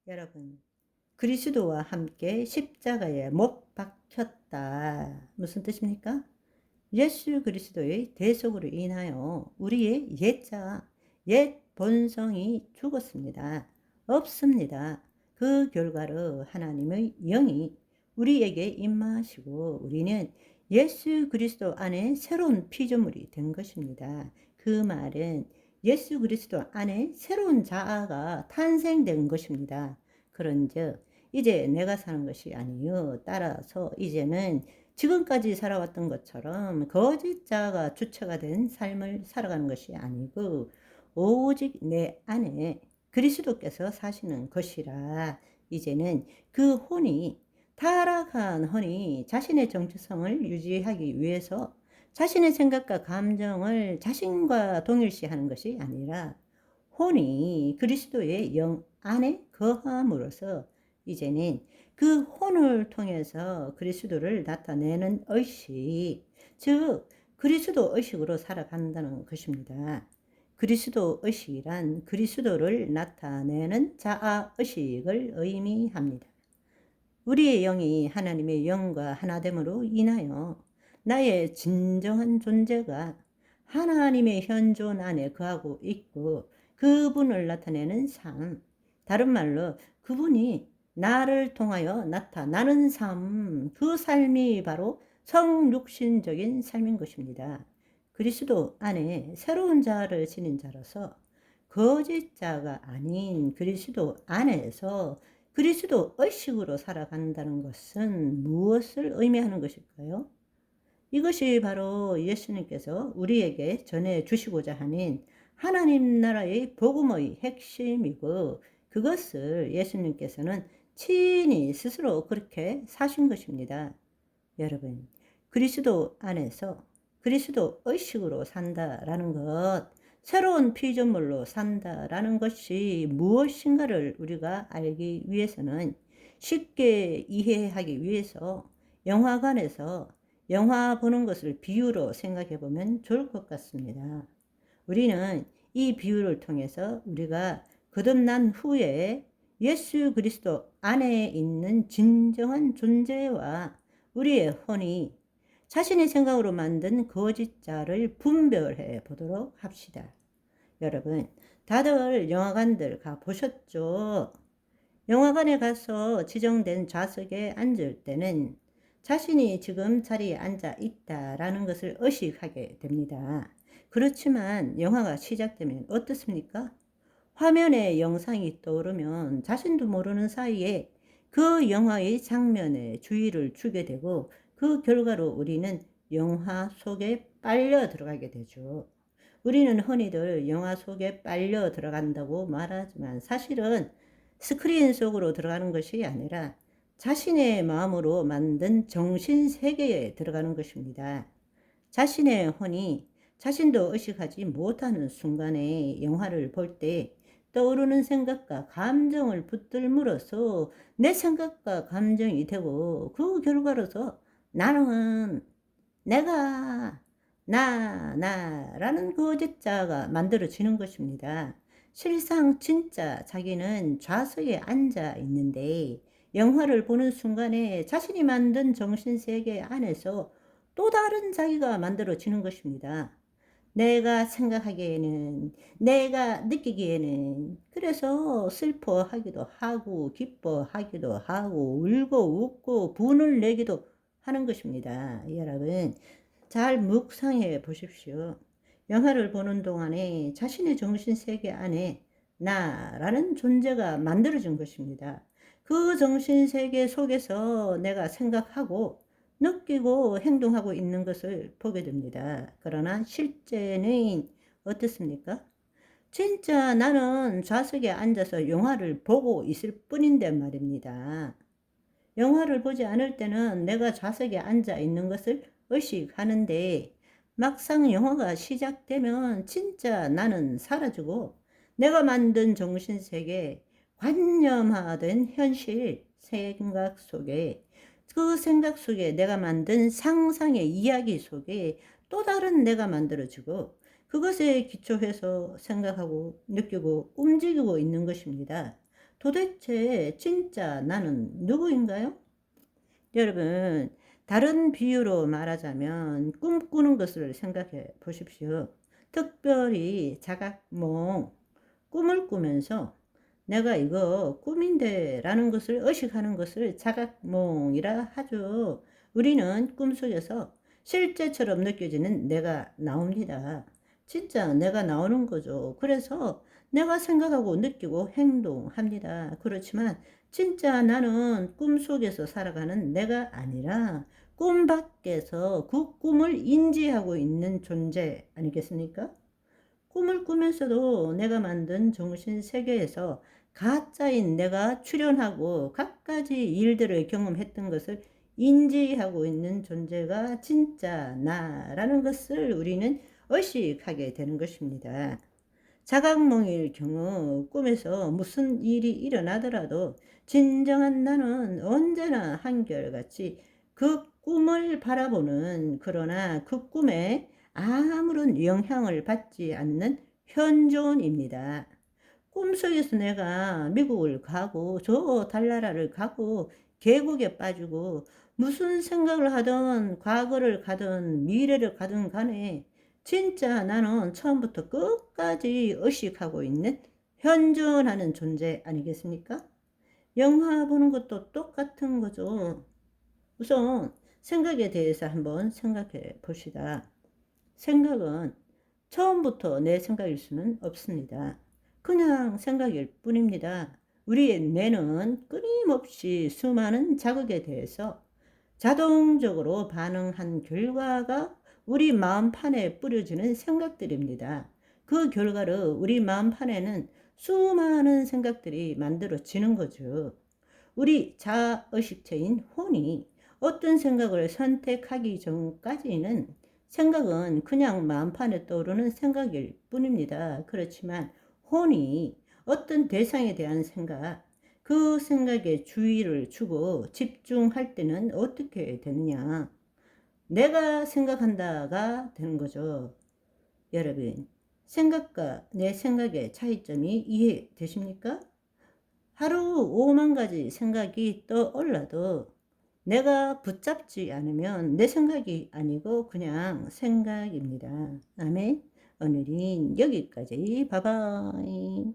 여러분, 그리스도와 함께 십자가에 못 박혔다. 무슨 뜻입니까? 예수 그리스도의 대속으로 인하여 우리의 옛자, 옛 본성이 죽었습니다. 없습니다. 그 결과로 하나님의 영이 우리에게 임하시고 우리는 예수 그리스도 안에 새로운 피조물이 된 것입니다. 그 말은 예수 그리스도 안에 새로운 자아가 탄생된 것입니다. 그런즉 이제 내가 사는 것이 아니요 따라서 이제는 지금까지 살아왔던 것처럼 거짓자가 주체가 된 삶을 살아가는 것이 아니고 오직 내 안에 그리스도께서 사시는 것이라. 이제는 그 혼이, 타락한 혼이 자신의 정체성을 유지하기 위해서 자신의 생각과 감정을 자신과 동일시하는 것이 아니라 혼이 그리스도의 영 안에 거함으로써 이제는 그 혼을 통해서 그리스도를 나타내는 의식, 즉 그리스도 의식으로 살아간다는 것입니다. 그리스도 의식이란 그리스도를 나타내는 자아 의식을 의미합니다. 우리의 영이 하나님의 영과 하나됨으로 인하여 나의 진정한 존재가 하나님의 현존 안에 거하고 있고 그분을 나타내는 삶, 다른 말로 그분이 나를 통하여 나타나는 삶, 그 삶이 바로 성육신적인 삶인 것입니다. 그리스도 안에 새로운 자를 지닌 자로서 거짓 자가 아닌 그리스도 안에서 그리스도 의식으로 살아간다는 것은 무엇을 의미하는 것일까요? 이것이 바로 예수님께서 우리에게 전해주시고자 하는 하나님 나라의 복음의 핵심이고 그것을 예수님께서는 친히 스스로 그렇게 사신 것입니다. 여러분, 그리스도 안에서 그리스도 의식으로 산다라는 것, 새로운 피조물로 산다라는 것이 무엇인가를 우리가 알기 위해서는 쉽게 이해하기 위해서 영화관에서 영화 보는 것을 비유로 생각해 보면 좋을 것 같습니다. 우리는 이 비유를 통해서 우리가 거듭난 후에 예수 그리스도 안에 있는 진정한 존재와 우리의 혼이 자신의 생각으로 만든 거짓자를 분별해 보도록 합시다. 여러분, 다들 영화관들 가 보셨죠? 영화관에 가서 지정된 좌석에 앉을 때는 자신이 지금 자리에 앉아 있다라는 것을 의식하게 됩니다. 그렇지만 영화가 시작되면 어떻습니까? 화면에 영상이 떠오르면 자신도 모르는 사이에 그 영화의 장면에 주의를 주게 되고 그 결과로 우리는 영화 속에 빨려 들어가게 되죠. 우리는 흔히들 영화 속에 빨려 들어간다고 말하지만 사실은 스크린 속으로 들어가는 것이 아니라 자신의 마음으로 만든 정신 세계에 들어가는 것입니다. 자신의 혼이 자신도 의식하지 못하는 순간에 영화를 볼 때 떠오르는 생각과 감정을 붙들므로써 내 생각과 감정이 되고 그 결과로서 나는 내가 나라는 거짓자가 만들어지는 것입니다. 실상 진짜 자기는 좌석에 앉아 있는데 영화를 보는 순간에 자신이 만든 정신세계 안에서 또 다른 자기가 만들어지는 것입니다. 내가 생각하기에는, 내가 느끼기에는, 그래서 슬퍼하기도 하고, 기뻐하기도 하고, 울고 웃고, 분을 내기도 하는 것입니다. 여러분, 잘 묵상해 보십시오. 영화를 보는 동안에 자신의 정신세계 안에 나라는 존재가 만들어진 것입니다. 그 정신세계 속에서 내가 생각하고 느끼고 행동하고 있는 것을 보게 됩니다. 그러나 실제는 어떻습니까? 진짜 나는 좌석에 앉아서 영화를 보고 있을 뿐인데 말입니다. 영화를 보지 않을 때는 내가 좌석에 앉아 있는 것을 의식하는데 막상 영화가 시작되면 진짜 나는 사라지고 내가 만든 정신세계, 관념화된 현실, 생각 속에 그 생각 속에 내가 만든 상상의 이야기 속에 또 다른 내가 만들어지고 그것에 기초해서 생각하고 느끼고 움직이고 있는 것입니다. 도대체 진짜 나는 누구인가요? 여러분, 다른 비유로 말하자면 꿈꾸는 것을 생각해 보십시오. 특별히 자각몽, 꿈을 꾸면서 내가 이거 꿈인데 라는 것을 의식하는 것을 자각몽이라 하죠. 우리는 꿈속에서 실제처럼 느껴지는 내가 나옵니다. 진짜 내가 나오는 거죠. 그래서 내가 생각하고 느끼고 행동합니다. 그렇지만 진짜 나는 꿈속에서 살아가는 내가 아니라 꿈 밖에서 그 꿈을 인지하고 있는 존재 아니겠습니까? 꿈을 꾸면서도 내가 만든 정신 세계에서 가짜인 내가 출현하고 갖가지 일들을 경험했던 것을 인지하고 있는 존재가 진짜 나라는 것을 우리는 의식하게 되는 것입니다. 자각몽일 경우 꿈에서 무슨 일이 일어나더라도 진정한 나는 언제나 한결같이 그 꿈을 바라보는, 그러나 그 꿈에 아무런 영향을 받지 않는 현존입니다. 꿈속에서 내가 미국을 가고 저 달나라를 가고 계곡에 빠지고 무슨 생각을 하든 과거를 가든 미래를 가든 간에 진짜 나는 처음부터 끝까지 의식하고 있는 현존하는 존재 아니겠습니까? 영화 보는 것도 똑같은 거죠. 우선 생각에 대해서 한번 생각해 봅시다. 생각은 처음부터 내 생각일 수는 없습니다. 그냥 생각일 뿐입니다. 우리의 뇌는 끊임없이 수많은 자극에 대해서 자동적으로 반응한 결과가 우리 마음판에 뿌려지는 생각들입니다. 그 결과로 우리 마음판에는 수많은 생각들이 만들어지는 거죠. 우리 자의식체인 혼이 어떤 생각을 선택하기 전까지는 생각은 그냥 마음판에 떠오르는 생각일 뿐입니다. 그렇지만 혼이 어떤 대상에 대한 생각, 그 생각에 주의를 주고 집중할 때는 어떻게 되느냐? 내가 생각한다가 되는 거죠. 여러분, 생각과 내 생각의 차이점이 이해되십니까? 하루 5만 가지 생각이 떠올라도 내가 붙잡지 않으면 내 생각이 아니고 그냥 생각입니다. 아멘. 오늘은 여기까지. 바이바이.